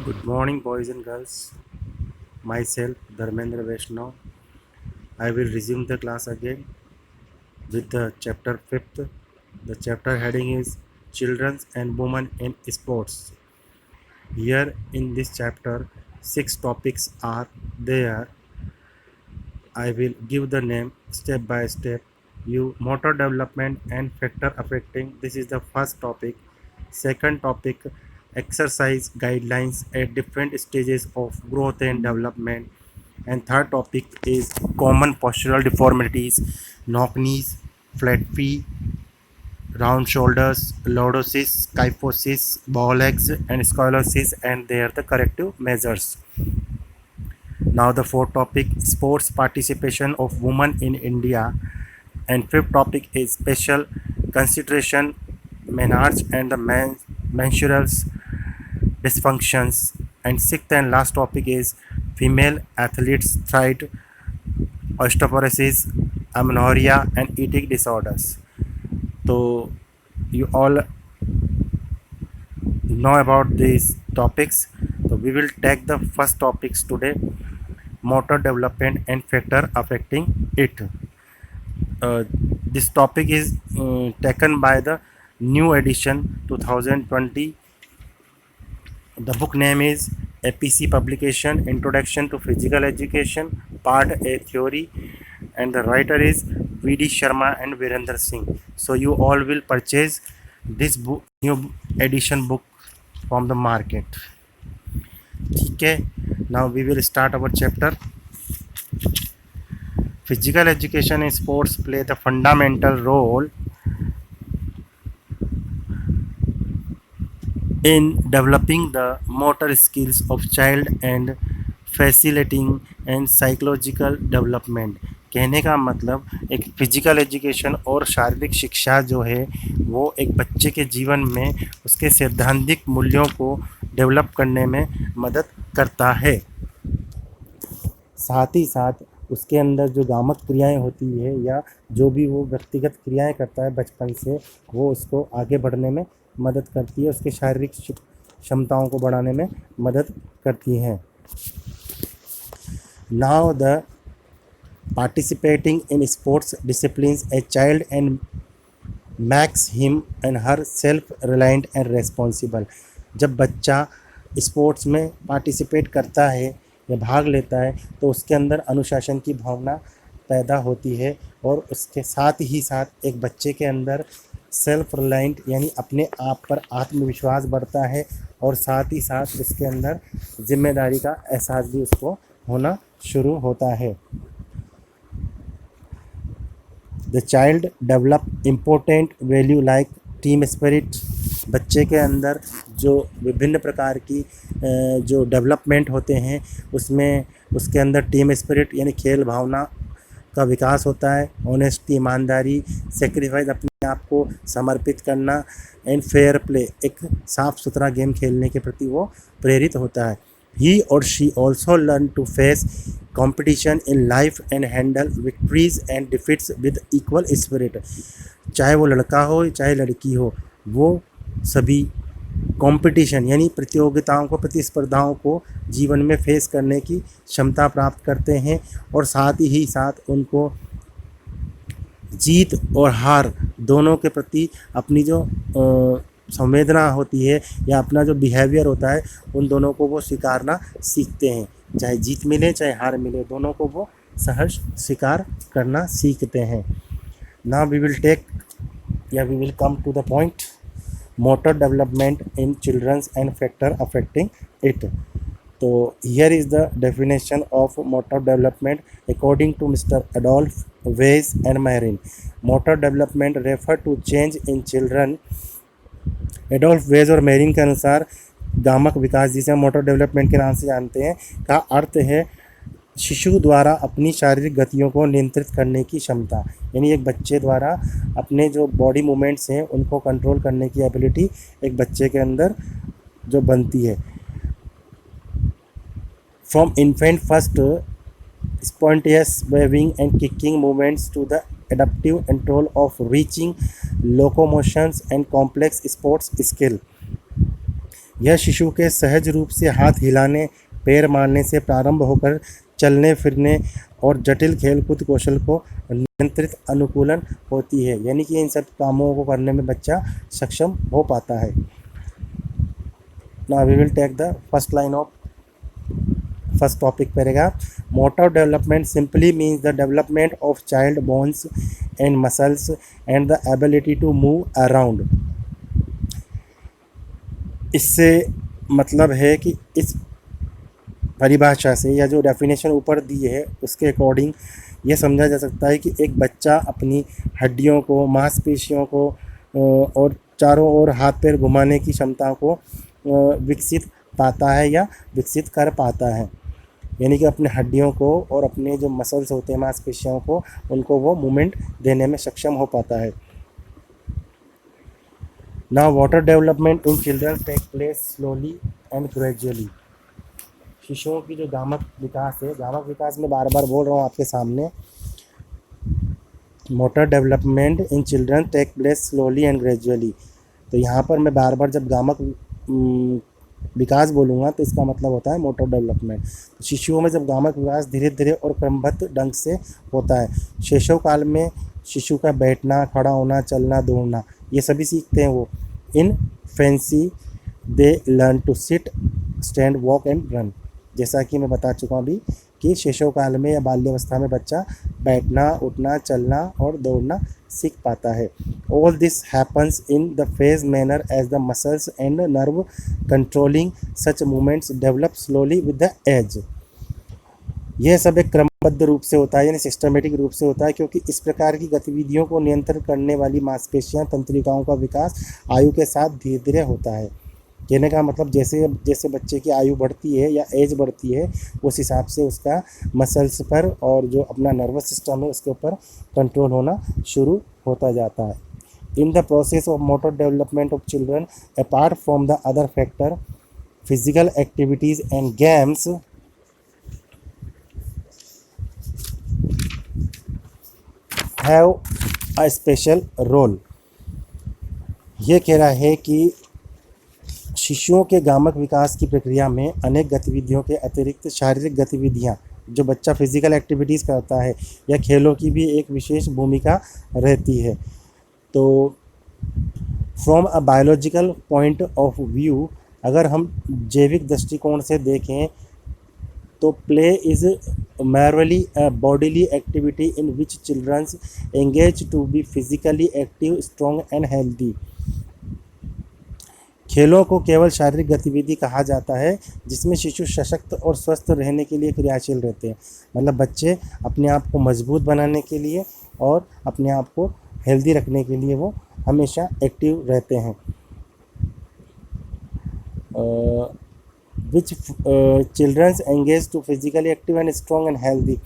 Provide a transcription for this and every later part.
Good morning, boys and girls. Myself, Dharmendra Vaishnav. I will resume the class again with the chapter 5th. The chapter heading is Children's and Women in Sports. Here in this chapter, 6 topics are there. I will give the name step by step. You motor development and factor affecting. This is the first topic. Second topic, exercise guidelines at different stages of growth and development. And third topic is common postural deformities, knock knees, flat feet, round shoulders, lordosis, kyphosis, bow legs, and scoliosis, and they are the corrective measures. Now the fourth topic, sports participation of women in India, and fifth topic is special consideration menarche and the menstrual dysfunctions, and sixth and last topic is female athletes thyroid osteoporosis, amenorrhea, and eating disorders. So you all know about these topics. So we will take the first topics today: motor development and factor affecting it. This topic is taken by the new edition 2020. The book name is APC Publication Introduction to Physical Education Part A Theory, and the writer is VD Sharma and Virender Singh. So you all will purchase this book, new edition book from the market. Okay, now we will start our chapter. Physical education and sports play the fundamental role in developing the motor skills of child and facilitating and psychological development. कहने का मतलब एक physical education और शारीरिक शिक्षा जो है वो एक बच्चे के जीवन में उसके सैद्धांतिक मूल्यों को डेवलप करने में मदद करता है। साथ ही साथ उसके अंदर जो गामक क्रियाएं होती है या जो भी वो व्यक्तिगत क्रियाएं करता है बचपन से, वो उसको आगे बढ़ने में मदद करती है, उसके शारीरिक क्षमताओं को बढ़ाने में मदद करती हैं। Now the participating in sports disciplines a child and max him and her self reliant and responsible. जब बच्चा स्पोर्ट्स में पार्टिसिपेट करता है या भाग लेता है तो उसके अंदर अनुशासन की भावना पैदा होती है और उसके साथ ही साथ एक बच्चे के अंदर सेल्फ रिलायंट यानी अपने आप पर आत्मविश्वास बढ़ता है और साथ ही साथ उसके अंदर जिम्मेदारी का एहसास भी उसको होना शुरू होता है। The child develop important value like team spirit. बच्चे के अंदर जो विभिन्न प्रकार की जो डेवलपमेंट होते हैं उसमें उसके अंदर टीम स्पिरिट यानी खेल भावना का विकास होता है। ऑनेस्टी, ईमानदारी, सेक्रीफाइस, अपने आप को समर्पित करना, एंड फेयर प्ले, एक साफ़ सुथरा गेम खेलने के प्रति वो प्रेरित होता है। He or she also learn to face competition in life and handle victories and defeats with equal spirit। चाहे वो लड़का हो चाहे लड़की हो, वो सभी कंपटीशन यानी प्रतियोगिताओं को, प्रतिस्पर्धाओं को जीवन में फेस करने की क्षमता प्राप्त करते हैं और साथ ही साथ उनको जीत और हार दोनों के प्रति अपनी जो संवेदना होती है या अपना जो बिहेवियर होता है उन दोनों को वो स्वीकारना सीखते हैं। चाहे जीत मिले चाहे हार मिले, दोनों को वो सहज स्वीकार करना सीखते हैं। नाउ वी विल टेक या we will come to the point, motor development in childrens and factor affecting it. तो here is the definition of motor development according to mister Adolph Wedge and Marin. Motor development refer to change in children. Adolph Wedge और Marin के अनुसार गामक विकास, जिसे हम motor development के नाम से जानते हैं, का अर्थ है शिशु द्वारा अपनी शारीरिक गतियों को नियंत्रित करने की क्षमता, यानी एक बच्चे द्वारा अपने जो बॉडी मूवमेंट्स हैं उनको कंट्रोल करने की एबिलिटी एक बच्चे के अंदर जो बनती है। From infant first spontaneous waving and kicking movements to the adaptive control of reaching, locomotions and complex sports skill। यह शिशु के सहज रूप से हाथ हिलाने, पैर मारने से प्रारंभ होकर चलने फिरने और जटिल खेलकूद कौशल को नियंत्रित अनुकूलन होती है, यानी कि इन सब कामों को करने में बच्चा सक्षम हो पाता है। Now we will take the first line of first topic paragraph. Motor development simply means the development of child bones and muscles and the ability to move around. इससे मतलब है कि इस परिभाषा से या जो डेफिनेशन ऊपर दी है उसके अकॉर्डिंग यह समझा जा सकता है कि एक बच्चा अपनी हड्डियों को, मांसपेशियों को और चारों ओर हाथ पैर घुमाने की क्षमता को विकसित पाता है या विकसित कर पाता है, यानी कि अपने हड्डियों को और अपने जो मसल्स होते हैं, मांसपेशियों को, उनको वो मूवमेंट देने में सक्षम हो पाता है। Now water development in children take place slowly and gradually. शिशुओं की जो गामक विकास है, गामक विकास में बार बार बोल रहा हूँ आपके सामने, motor development in children take place slowly and gradually. तो यहाँ पर मैं बार बार जब गामक विकास बोलूँगा तो इसका मतलब होता है मोटर डेवलपमेंट। तो शिशुओं में जब गामक विकास धीरे धीरे और क्रमबद्ध ढंग से होता है, शैशव काल में शिशु का बैठना, खड़ा होना, चलना, दौड़ना, ये सभी सीखते हैं वो। Infancy they learn to sit, stand, walk and run. जैसा कि मैं बता चुका हूँ अभी कि शैशव काल में या बाल्यावस्था में बच्चा बैठना, उठना, चलना और दौड़ना सीख पाता है। All this happens in the phase manner as the muscles and nerve controlling such movements develop slowly with the age. यह सब एक क्रमबद्ध रूप से होता है, यानी सिस्टमेटिक रूप से होता है, क्योंकि इस प्रकार की गतिविधियों को नियंत्रित करने वाली मांसपेशियां, तंत्रिकाओं का विकास आयु के साथ धीरे धीरे होता है। कहने का मतलब जैसे जैसे बच्चे की आयु बढ़ती है या एज बढ़ती है, उस हिसाब से उसका मसल्स पर और जो अपना नर्वस सिस्टम है उसके ऊपर कंट्रोल होना शुरू होता जाता है। In the process of motor development of children, apart from the other factor, physical activities and games have a special role. ये कह रहा है कि शिशुओं के गामक विकास की प्रक्रिया में अनेक गतिविधियों के अतिरिक्त शारीरिक गतिविधियां, जो बच्चा फिजिकल एक्टिविटीज़ करता है, या खेलों की भी एक विशेष भूमिका रहती है। तो from a biological point of view, अगर हम जैविक दृष्टिकोण से देखें तो play is merely a bodily activity in which children engage to be physically active, strong and healthy. खेलों को केवल शारीरिक गतिविधि कहा जाता है जिसमें शिशु सशक्त और स्वस्थ रहने के लिए क्रियाशील रहते हैं। मतलब बच्चे अपने आप को मजबूत बनाने के लिए और अपने आप को हेल्दी रखने के लिए वो हमेशा एक्टिव रहते हैं। Which childrens engage to physically active and strong and healthy.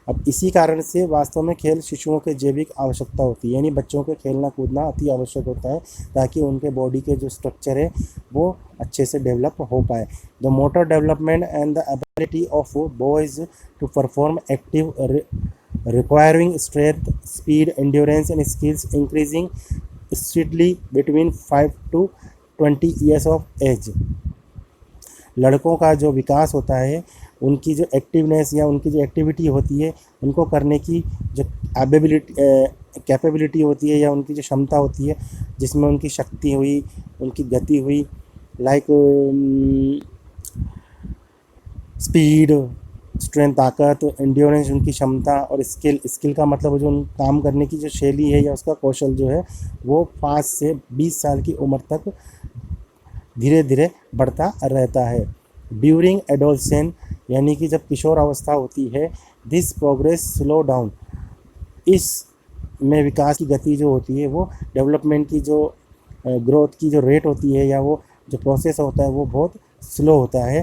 अब इसी कारण से वास्तव में खेल शिशुओं के जैविक आवश्यकता होती है, यानी बच्चों के खेलना कूदना अति आवश्यक होता है ताकि उनके बॉडी के जो स्ट्रक्चर है वो अच्छे से डेवलप हो पाए। The motor development and the ability of boys to perform active requiring strength, speed, endurance and skills increasing speedily between 5 to 20 years of एज। लड़कों का जो विकास होता है, उनकी जो एक्टिवनेस या उनकी जो एक्टिविटी होती है, उनको करने की जो कैपेबिलिटी होती है या उनकी जो क्षमता होती है, जिसमें उनकी शक्ति हुई, उनकी गति हुई, लाइक स्पीड, स्ट्रेंथ, ताकत, एंड्योरेंस उनकी क्षमता, और स्किल का मतलब जो उन काम करने की जो शैली है या उसका कौशल जो है वो 5 से 20 साल की उम्र तक धीरे धीरे बढ़ता रहता है। ड्यूरिंग एडोलसेंस, यानी कि जब किशोर अवस्था होती है, दिस प्रोग्रेस स्लो डाउन, इस में विकास की गति जो होती है वो डेवलपमेंट की जो ग्रोथ की जो रेट होती है या वो जो प्रोसेस होता है वो बहुत स्लो होता है।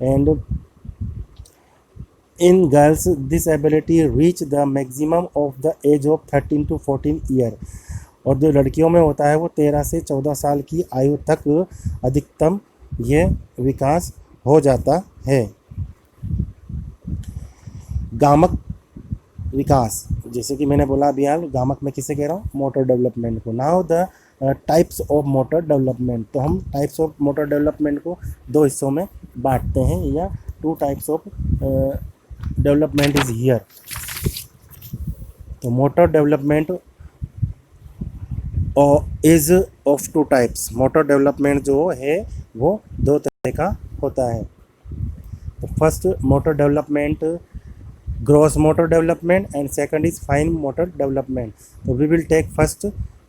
And in girls this ability reach the maximum of the age of 13 to 14 year, और जो लड़कियों में होता है वो 13 से 14 साल की आयु तक अधिकतम ये विकास हो जाता है। गामक विकास, जैसे कि मैंने बोला अभी हाल, गामक में किसे कह रहा हूँ, मोटर डेवलपमेंट को। Now the types of motor development. तो हम टाइप्स ऑफ मोटर डेवलपमेंट को दो हिस्सों में बांटते हैं, या two types of development is here. तो motor development is of two types. Motor development जो है वो दो तरह का होता है। तो first motor development gross motor development and second is fine motor development. तो we will take first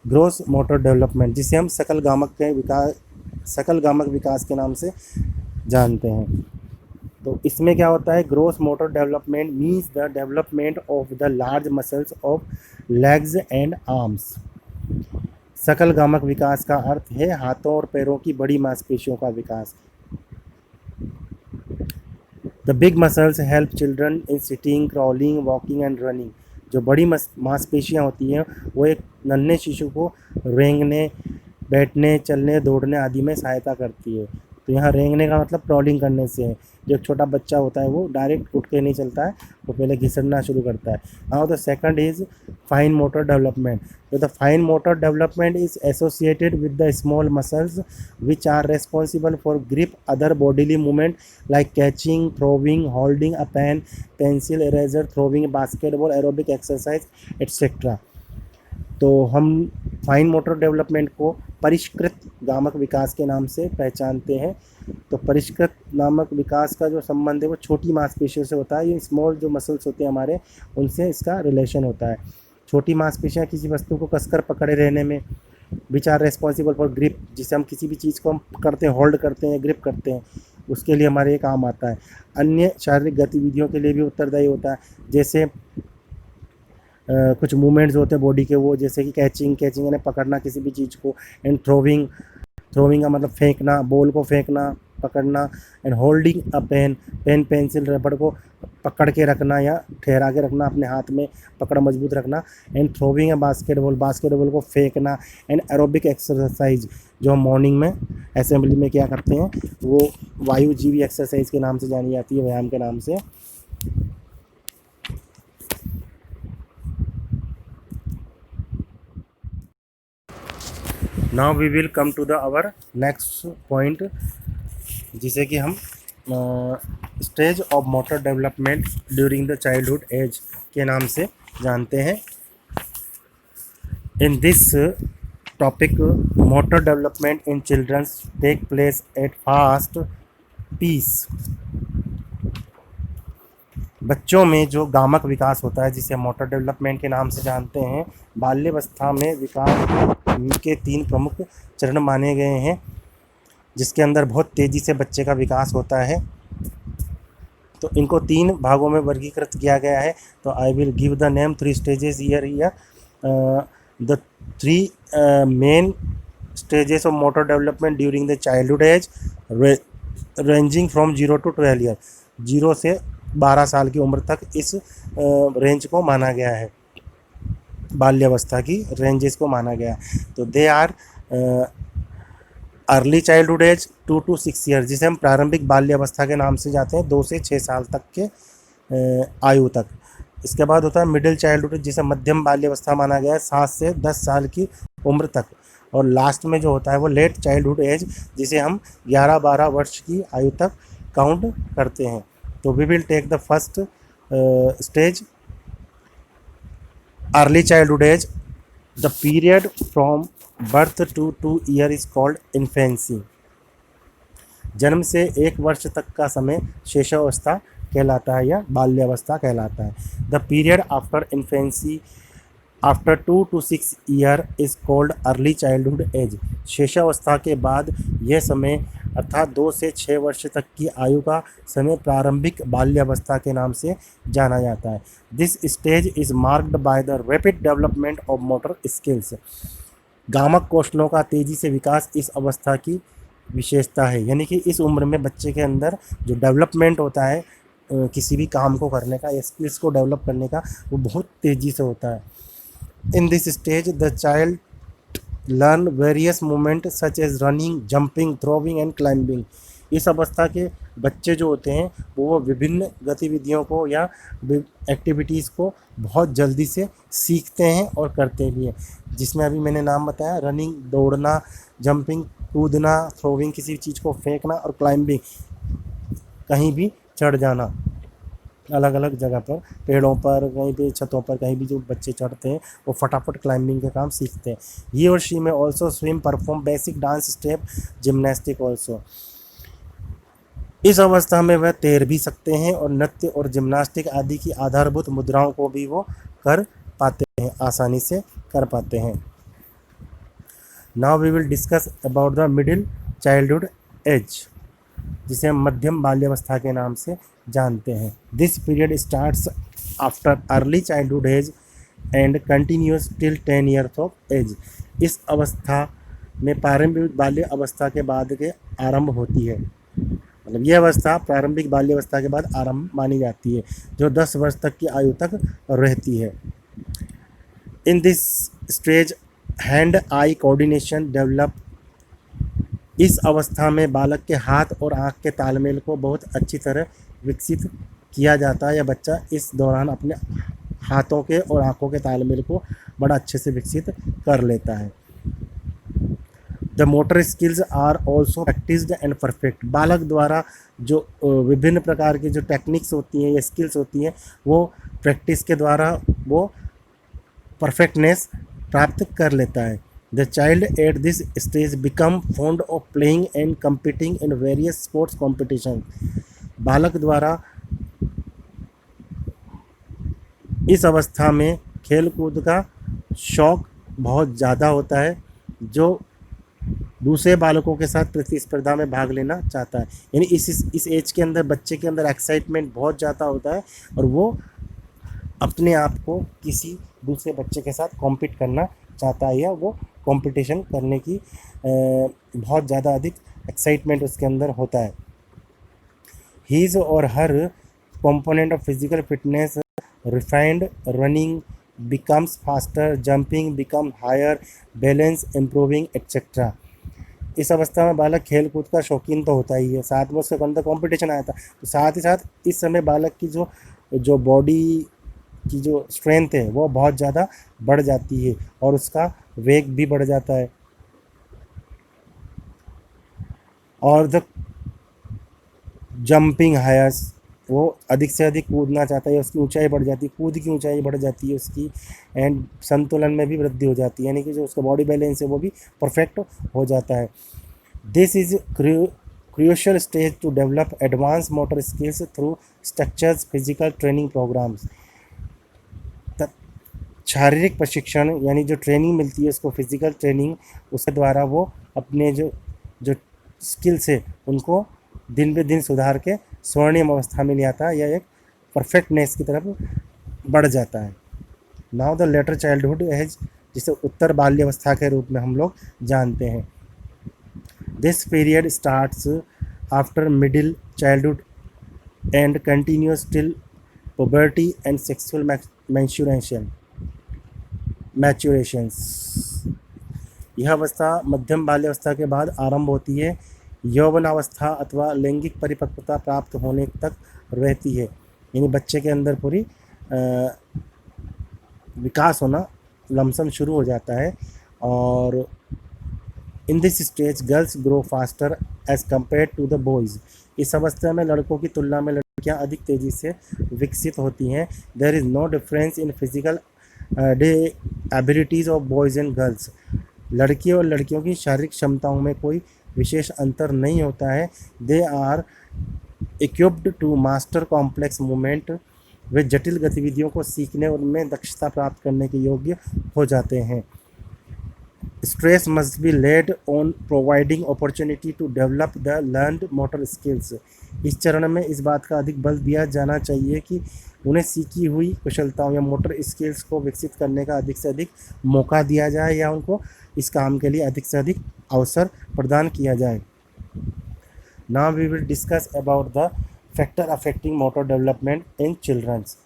gross motor development, जिसे हम सकल गामक विकास के नाम से जानते हैं। तो इसमें क्या होता है, gross motor development means the development of the large muscles of legs and arms. सकल गामक विकास का अर्थ है हाथों और पैरों की बड़ी मांसपेशियों का विकास। The big muscles help children in sitting, crawling, walking and running. जो बड़ी मांसपेशियाँ होती हैं वो एक नन्हे शिशु को रेंगने, बैठने, चलने, दौड़ने आदि में सहायता करती है। तो यहाँ रेंगने का मतलब क्रॉलिंग करने से है। जो एक छोटा बच्चा होता है वो डायरेक्ट उठ के नहीं चलता है, वो पहले घिसड़ना शुरू करता है। Now the second is fine motor development. तो the fine motor development is associated with the small muscles which are responsible for grip, other bodily movement like catching, throwing, holding a pen, pencil, eraser, throwing a basketball, aerobic exercise, etc. तो हम fine motor development को परिष्कृत गामक विकास के नाम से पहचानते हैं। तो परिष्कृत गामक विकास का जो संबंध है वो छोटी मांसपेशियों से होता है। ये स्मॉल जो मसल्स होते हैं हमारे, उनसे इसका रिलेशन होता है। छोटी मांसपेशियाँ किसी वस्तु को कसकर पकड़े रहने में, which are responsible for grip, जिससे हम किसी भी चीज़ को हम करते हैं, होल्ड करते हैं, ग्रिप करते हैं, उसके लिए हमारे ये काम आता है। अन्य शारीरिक गतिविधियों के लिए भी उत्तरदायी होता है, जैसे कुछ मूवमेंट्स होते हैं बॉडी के, वो जैसे कि कैचिंग यानी पकड़ना किसी भी चीज़ को, एंड थ्रोविंग का मतलब फेंकना, बॉल को फेंकना, पकड़ना, and holding a pen pencil रबड़ को पकड़ के रखना या ठहरा के रखना, अपने हाथ में पकड़ मजबूत रखना, एंड थ्रोविंग अ बास्केटबॉल को फेंकना, एंड एरोबिक एक्सरसाइज जो हम मॉर्निंग में असेंबली में क्या करते हैं वो वायुजीवी एक्सरसाइज के नाम से जानी जाती है, व्यायाम के नाम से। Now we will come to the our next point, जिसे कि हम stage of motor development during the childhood age के नाम से जानते हैं। In this topic motor development in childrens take place at fast pace. बच्चों में जो गामक विकास होता है, जिसे मोटर डेवलपमेंट के नाम से जानते हैं, बाल्यावस्था में विकास के 3 प्रमुख चरण माने गए हैं, जिसके अंदर बहुत तेज़ी से बच्चे का विकास होता है। तो इनको 3 भागों में वर्गीकृत किया गया है। तो I will give the name 3 stages here. The 3 main stages of motor development during the childhood age, ranging from 0 to 12 year. 0 से 12 साल की उम्र तक इस रेंज को माना गया है, बाल्यावस्था की रेंजेस को माना गया। तो they are early childhood age 2 to 6 year, जिसे हम प्रारंभिक बाल्यावस्था के नाम से जाते हैं, 2 से 6 साल तक के आयु तक। इसके बाद होता है मिडिल चाइल्डहुड, जिसे मध्यम बाल्यावस्था माना गया है, 7 से 10 साल की उम्र तक। और लास्ट में जो होता है वो लेट चाइल्डहुड एज, जिसे हम 11-12 वर्ष की आयु तक काउंट करते हैं। तो we will take the first stage, early childhood age. The period from birth to 2 year is called infancy. जन्म से 1 वर्ष तक का समय शैशवावस्था कहलाता है या बाल्यावस्था कहलाता है। The period after infancy after 2 to 6 year is called early childhood age. शैशवावस्था के बाद यह समय अर्थात 2 से 6 वर्ष तक की आयु का समय प्रारंभिक बाल्यावस्था के नाम से जाना जाता है। This stage is marked by the rapid development of motor skills. गामक कौशलों का तेज़ी से विकास इस अवस्था की विशेषता है, यानी कि इस उम्र में बच्चे के अंदर जो डेवलपमेंट होता है किसी भी काम को करने का या स्किल्स को डेवलप करने का, वो बहुत तेज़ी से होता है। In this stage the child learn various movement such as running, jumping, throwing and climbing. इस अवस्था के बच्चे जो होते हैं वो विभिन्न गतिविधियों को या एक्टिविटीज़ को बहुत जल्दी से सीखते हैं और करते भी हैं, जिसमें अभी मैंने नाम बताया, रनिंग दौड़ना, जंपिंग कूदना, थ्रोविंग किसी चीज़ को फेंकना, और क्लाइंबिंग कहीं भी चढ़ जाना, अलग अलग जगह पर, पेड़ों पर, कहीं पे छतों पर, कहीं भी जो बच्चे चढ़ते हैं वो फटाफट क्लाइंबिंग के काम सीखते हैं। ही और शी में also swim, perform basic dance step, gymnastic also. इस अवस्था में वह तैर भी सकते हैं और नृत्य और जिम्नास्टिक आदि की आधारभूत मुद्राओं को भी वो कर पाते हैं, आसानी से कर पाते हैं। Now we will discuss about the middle childhood age, जिसे हम मध्यम बाल्यावस्था के नाम से जानते हैं। This period starts after early childhood age and continues till 10 years of age. इस अवस्था में प्रारंभिक बाल्य अवस्था के बाद के आरंभ होती है, मतलब यह अवस्था प्रारंभिक बाल्यावस्था के बाद आरंभ मानी जाती है, जो 10 वर्ष तक की आयु तक रहती है। In this stage hand eye coordination develop. इस अवस्था में बालक के हाथ और आँख के तालमेल को बहुत अच्छी तरह विकसित किया जाता है, या बच्चा इस दौरान अपने हाथों के और आँखों के तालमेल को बड़ा अच्छे से विकसित कर लेता है। The motor skills are also practised and perfect. बालक द्वारा जो विभिन्न प्रकार की जो टेक्निक्स होती हैं या स्किल्स होती हैं वो प्रैक्टिस के द्वारा वो परफेक्टनेस प्राप्त कर लेता है। The child at this stage become fond of playing and competing in various sports competition. बालक द्वारा इस अवस्था में खेल कूद का शौक बहुत ज़्यादा होता है, जो दूसरे बालकों के साथ प्रतिस्पर्धा में भाग लेना चाहता है। यानी इस एज के अंदर बच्चे के अंदर एक्साइटमेंट बहुत ज़्यादा होता है और वो अपने आप को किसी दूसरे बच्चे के साथ कॉम्पीट करना चाहता है, या वो कंपटीशन करने की बहुत ज़्यादा अधिक एक्साइटमेंट उसके अंदर होता है। हीज और हर component of physical fitness refined, running becomes faster, jumping become higher, balance improving etcetera. इस अवस्था में बालक खेल कूद का शौकीन तो होता ही है, साथ में उसके अंदर कंपटीशन आया था, तो साथ ही साथ इस समय बालक की जो बॉडी की जो स्ट्रेंथ है वो बहुत ज़्यादा बढ़ जाती है और उसका वेग भी बढ़ जाता है, और द जंपिंग हायर्स, वो अधिक से अधिक कूदना चाहता है, उसकी ऊंचाई बढ़ जाती है, कूद की ऊंचाई बढ़ जाती है उसकी, एंड संतुलन में भी वृद्धि हो जाती है, यानी कि जो उसका बॉडी बैलेंस है वो भी परफेक्ट हो जाता है। This is crucial stage to develop advance motor skills through structures physical training programmes. शारीरिक प्रशिक्षण यानी जो ट्रेनिंग मिलती है उसको फिजिकल ट्रेनिंग, उसके द्वारा वो अपने जो स्किल्स है उनको दिन पे दिन सुधार के स्वर्णिम अवस्था में ले आता है या एक परफेक्टनेस की तरफ बढ़ जाता है। Now the later childhood age, जिसे उत्तर बाल्यावस्था के रूप में हम लोग जानते हैं। This period starts after middle childhood and continues till puberty and sexual maturations. यह अवस्था मध्यम बाल्यावस्था के बाद आरंभ होती है, यौवनावस्था अथवा लैंगिक परिपक्वता प्राप्त होने तक रहती है, यानी बच्चे के अंदर पूरी विकास होना लमसम शुरू हो जाता है। और in this stage girls grow faster as compare to the boys. इस अवस्था में लड़कों की तुलना में लड़कियां अधिक तेज़ी से विकसित होती हैं। There is no difference in physical abilities of boys and girls. लड़की और लड़कियों की शारीरिक क्षमताओं में कोई विशेष अंतर नहीं होता है। They are equipped to master complex movement. वे जटिल गतिविधियों को सीखने और उनमें दक्षता प्राप्त करने के योग्य हो जाते हैं। Stress must be laid on providing opportunity to develop the learned motor skills. इस चरण में इस बात का अधिक बल दिया जाना चाहिए कि उन्हें सीखी हुई कुशलताओं या मोटर स्किल्स को विकसित करने का अधिक से अधिक मौका दिया जाए या उनको इस काम के लिए अधिक से अधिक अवसर प्रदान किया जाए। Now we will discuss about the factor affecting motor development in childrens.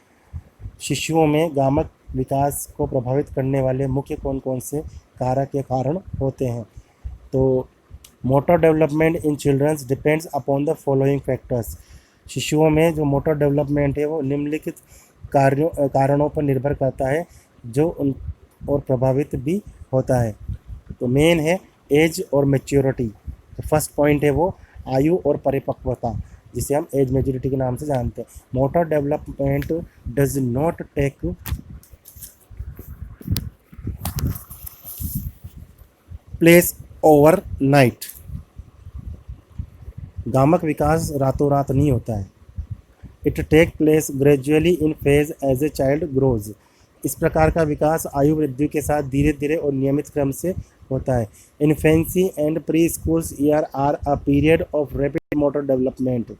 शिशुओं में गामक विकास को प्रभावित करने वाले मुख्य कौन कौन से कारक या कारण होते हैं। तो motor development in childrens depends upon the following factors. शिशुओं में जो मोटर डेवलपमेंट है वो निम्नलिखित कारणों पर निर्भर करता है जो उन और प्रभावित भी होता है। तो मेन है एज और मैच्योरिटी। तो फर्स्ट पॉइंट है वो आयु और परिपक्वता, जिसे हम एज मेच्योरिटी के नाम से जानते हैं। Motor development does not take place overnight. गामक विकास रातों रात नहीं होता है। It take place gradually in phase as a child grows. इस प्रकार का विकास आयु वृद्धि के साथ धीरे धीरे और नियमित क्रम से होता है। Infancy and preschools year are a period of rapid motor development.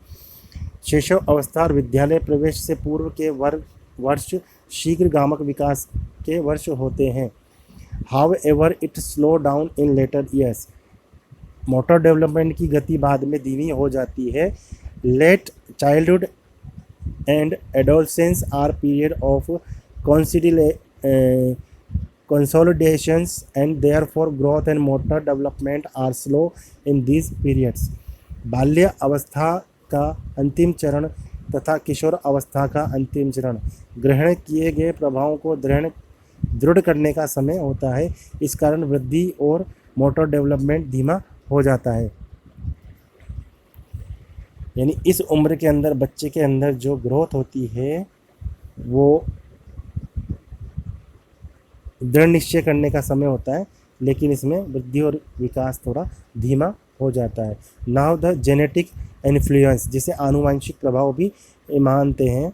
शैशव अवस्था और विद्यालय प्रवेश से पूर्व के वर्ष शीघ्र गामक विकास के वर्ष होते हैं। However it slow down in later years. मोटर डेवलपमेंट की गति बाद में धीमी हो जाती है। Late childhood and adolescence are period of consolidations and therefore growth and motor development are slow in these periods. बाल्य अवस्था का अंतिम चरण तथा किशोर अवस्था का अंतिम चरण ग्रहण किए गए प्रभावों को दृढ़ करने का समय होता है। इस कारण वृद्धि और मोटर डेवलपमेंट धीमा हो जाता है। यानी इस उम्र के अंदर बच्चे के अंदर जो ग्रोथ होती है वो दृढ़ निश्चय करने का समय होता है, लेकिन इसमें वृद्धि और विकास थोड़ा धीमा हो जाता है। नाउ द जेनेटिक इन्फ्लुएंस, जिसे आनुवंशिक प्रभाव भी मानते हैं।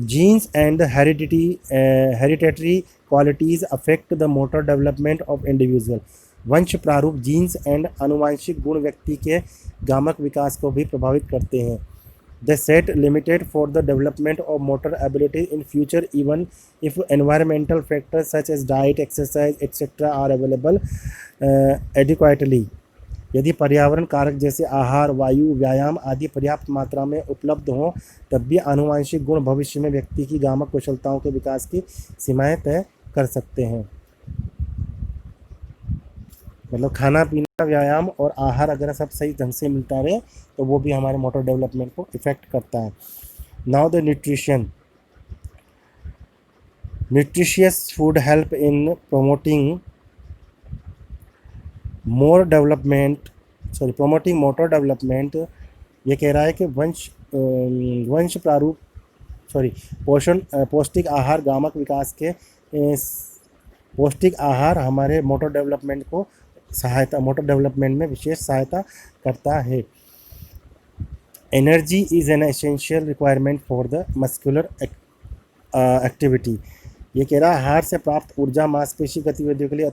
Genes and hereditary qualities affect the motor development of individual. वंश प्रारूप जीन्स एंड आनुवंशिक गुण व्यक्ति के गामक विकास को भी प्रभावित करते हैं। They set limited for the development of motor ability in future even if environmental factors such as diet exercise etcetera are available adequately. यदि पर्यावरण कारक जैसे आहार, वायु, व्यायाम आदि पर्याप्त मात्रा में उपलब्ध हों, तब भी आनुवंशिक गुण भविष्य में व्यक्ति की गामक कुशलताओं के विकास की सीमाएं तय कर सकते हैं। मतलब खाना पीना, व्यायाम और आहार अगर सब सही ढंग से मिलता रहे तो वो भी हमारे मोटर डेवलपमेंट को इफेक्ट करता है। Now the nutrition. Nutritious food help in promoting promoting motor development. ये कह रहा है कि वंश प्रारूप पौष्टिक आहार गामक विकास के पौष्टिक आहार हमारे मोटर डेवलपमेंट में विशेष सहायता करता है। Energy is an essential requirement for the muscular activity. ये कह रहा है आहार से प्राप्त ऊर्जा मांसपेशी गतिविधियों के लिए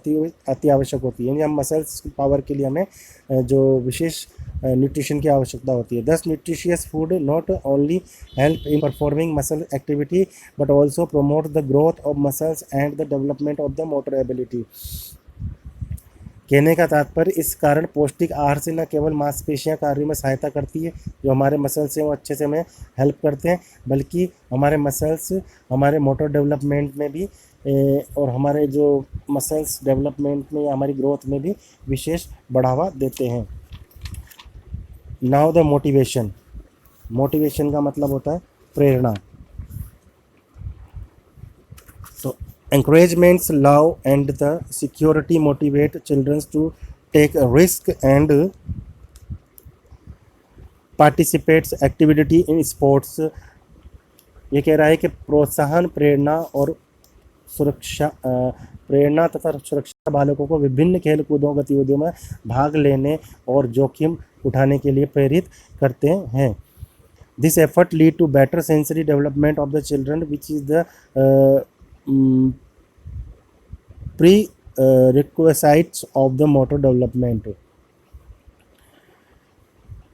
अति आवश्यक होती है। यानी हम मसल्स पावर के लिए हमें जो विशेष न्यूट्रिशन की आवश्यकता होती है। दस nutritious food not only help in performing muscle activity but also promote the growth of muscles and the development of the motor ability. कहने का तात्पर्य इस कारण पौष्टिक आहार से न केवल मांसपेशियां कार्य में सहायता करती है, जो हमारे मसल्स हैं वो अच्छे से हमें हेल्प करते हैं, बल्कि हमारे मसल्स हमारे मोटर डेवलपमेंट में भी और हमारे जो मसल्स डेवलपमेंट में या हमारी ग्रोथ में भी विशेष बढ़ावा देते हैं। Now the motivation. मोटिवेशन का मतलब होता है प्रेरणा। Encouragements, love and the security motivate children to take a risk and participate activity in sports। ये कह रहा है कि प्रोत्साहन, प्रेरणा तथा सुरक्षा बालकों को विभिन्न खेल कूदों गतिविधियों में भाग लेने और जोखिम उठाने के लिए प्रेरित करते हैं। This effort lead to better sensory development of the children, which is the prerequisites of the motor development।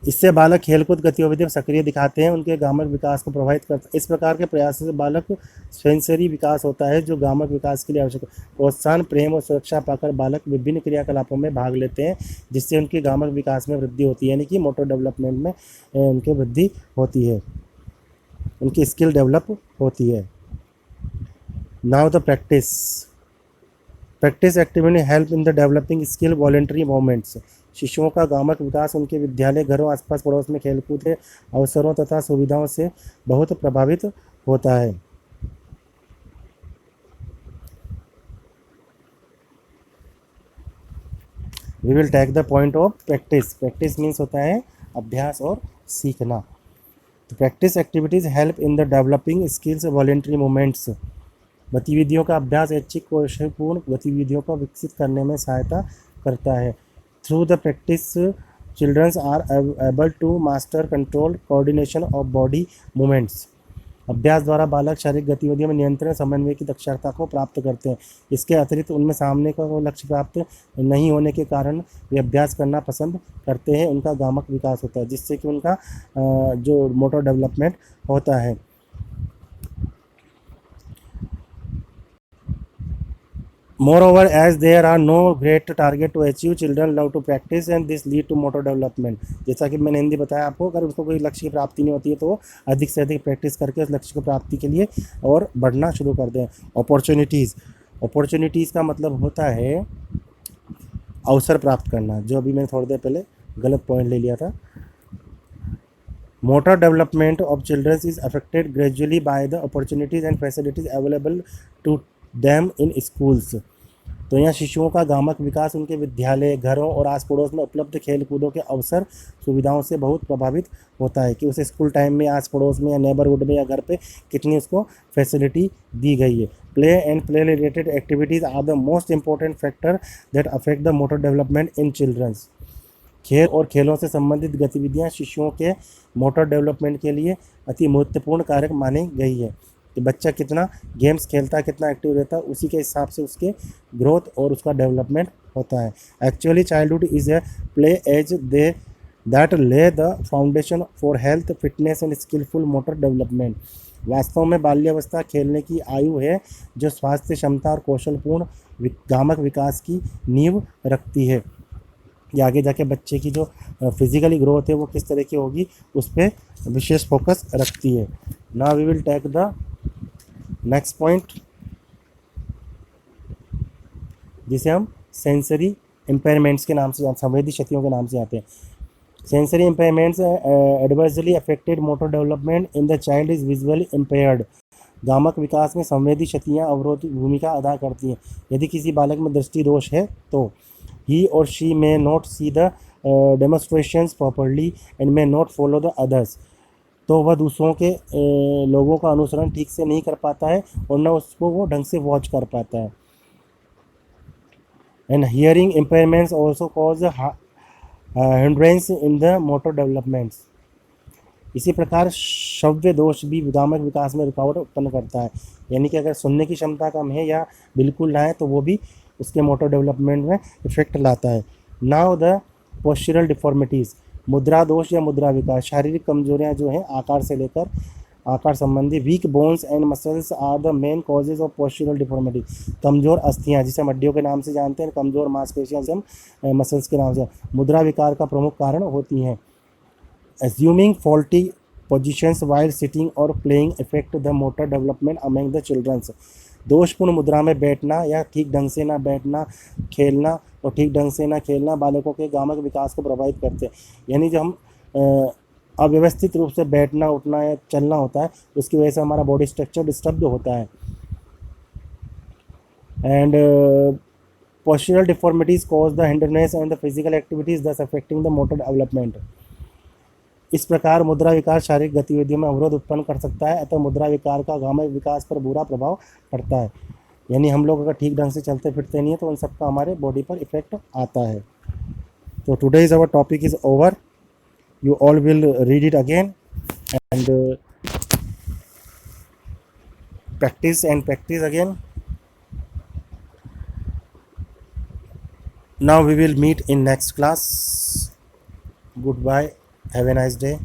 इससे बालक खेलकूद गतिविधियों में सक्रिय दिखाते हैं, उनके गामक विकास को प्रभावित करता है। इस प्रकार के प्रयासों से बालक सेंसरी विकास होता है जो गामक विकास के लिए आवश्यक है। प्रोत्साहन, प्रेम और सुरक्षा पाकर बालक विभिन्न क्रियाकलापों में भाग लेते हैं, जिससे उनके गामक विकास में वृद्धि होती है, यानी कि मोटर डेवलपमेंट में उनकी वृद्धि होती है, उनकी स्किल डेवलप होती है। Now the practice activity help in the developing skill voluntary movements. शिशुओं का गामक विकास उनके विद्यालय, घरों, आसपास पड़ोस में खेलकूद के अवसरों तथा सुविधाओं से बहुत प्रभावित होता है। We will take the point of practice. Practice means होता है अभ्यास और सीखना। तो practice activities help in the developing skills, voluntary movements. गतिविधियों का अभ्यास ऐच्छिक कौशलपूर्ण गतिविधियों को विकसित करने में सहायता करता है। Through the practice childrens are able to master control coordination of body movements. अभ्यास द्वारा बालक शारीरिक गतिविधियों में नियंत्रण, समन्वय की दक्षता को प्राप्त करते हैं। इसके अतिरिक्त उनमें सामने का वो लक्ष्य प्राप्त नहीं होने के कारण वे अभ्यास करना पसंद करते हैं। उनका गामक विकास होता है, जिससे कि उनका जो मोटर डेवलपमेंट होता है। Moreover, as there are no great target to achieve, children love to practice and this lead to motor development। जैसा कि मैंने हिंदी बताया आपको, अगर उसको कोई लक्ष्य की प्राप्ति नहीं होती है तो वो अधिक से अधिक प्रैक्टिस करके उस लक्ष्य की प्राप्ति के लिए और बढ़ना शुरू कर दें। अपॉर्चुनिटीज़ का मतलब होता है अवसर प्राप्त करना, जो अभी मैंने थोड़ी देर पहले गलत पॉइंट ले लिया था। Motor development of childrens is affected gradually by the opportunities and facilities available to them in schools. तो यहाँ शिशुओं का गामक विकास उनके विद्यालय, घरों और आस पड़ोस में उपलब्ध खेल कूदों के अवसर सुविधाओं से बहुत प्रभावित होता है कि उसे स्कूल टाइम में, आस पड़ोस में या नेबरहुड में या घर पे कितनी उसको फैसिलिटी दी गई है। Play and play related activities are the most important factor that affect the motor development in childrens. खेल और खेलों से संबंधित गतिविधियाँ शिशुओं के मोटर डेवलपमेंट के लिए अति महत्वपूर्ण कारक मानी गई है कि बच्चा कितना गेम्स खेलता है, कितना एक्टिव रहता है, उसी के हिसाब से उसके ग्रोथ और उसका डेवलपमेंट होता है। Actually childhood is a play age they that lay the foundation for health, fitness and skillful motor development. वास्तव में बाल्यावस्था खेलने की आयु है जो स्वास्थ्य, क्षमता और कौशलपूर्ण गामक विकास की नींव रखती है। या आगे जाके बच्चे की जो फिजिकली ग्रोथ है वो किस तरह की होगी उस पर विशेष फोकस रखती है। Now we will take the next point, जिसे हम सेंसरी इम्पेयरमेंट्स के नाम से, संवेदी क्षतियों के नाम से आते हैं। Sensory impairments adversely affected motor development in the child is visually impaired. गामक विकास में संवेदी क्षतियाँ अवरोधी भूमिका अदा करती हैं। यदि किसी बालक में दृष्टि दोष है तो ही और she may not see the demonstrations properly and may not follow the others। तो वह दूसरों के लोगों का अनुसरण ठीक से नहीं कर पाता है और न उसको वो ढंग से वॉच कर पाता है। And hearing impairments also cause hindrance in the motor developments. इसी प्रकार श्रव्य दोष भी गामक विकास में रुकावट उत्पन्न करता है। यानी कि अगर सुनने की क्षमता कम है या बिल्कुल ना है तो वो भी उसके मोटर डेवलपमेंट में इफेक्ट लाता है। नाउ द पोस्चरल डिफॉर्मिटीज़, मुद्रा दोष या मुद्रा विकास। शारीरिक कमजोरियां जो हैं आकार से लेकर आकार संबंधी। Weak bones and muscles are the main causes of postural deformity. कमजोर अस्थियां जिसे हम हड्डियों के नाम से जानते हैं, कमजोर मांसपेशियां जिसे हम मसल्स के नाम से, मुद्रा विकार का प्रमुख कारण होती हैं। Assuming faulty positions while sitting or playing affect the motor development among the children। दोषपूर्ण मुद्रा में बैठना या ठीक ढंग से ना बैठना, खेलना और ठीक ढंग से ना खेलना बालकों के गामक विकास को प्रभावित करते हैं। यानी जो हम अव्यवस्थित रूप से बैठना, उठना या चलना होता है, उसकी वजह से हमारा बॉडी स्ट्रक्चर डिस्टर्ब होता है। And postural deformities cause the hindrance and the physical activities thus affecting the motor development। इस प्रकार मुद्रा विकार शारीरिक गतिविधियों में अवरोध उत्पन्न कर सकता है, अतः मुद्रा विकार का गामक विकास पर बुरा प्रभाव पड़ता है। यानी हम लोग अगर ठीक ढंग से चलते फिरते नहीं है तो उन सबका हमारे बॉडी पर इफेक्ट आता है। तो today is our topic is over, you all will read it again and practise again. Now we will meet in next class. Good bye, have a nice day.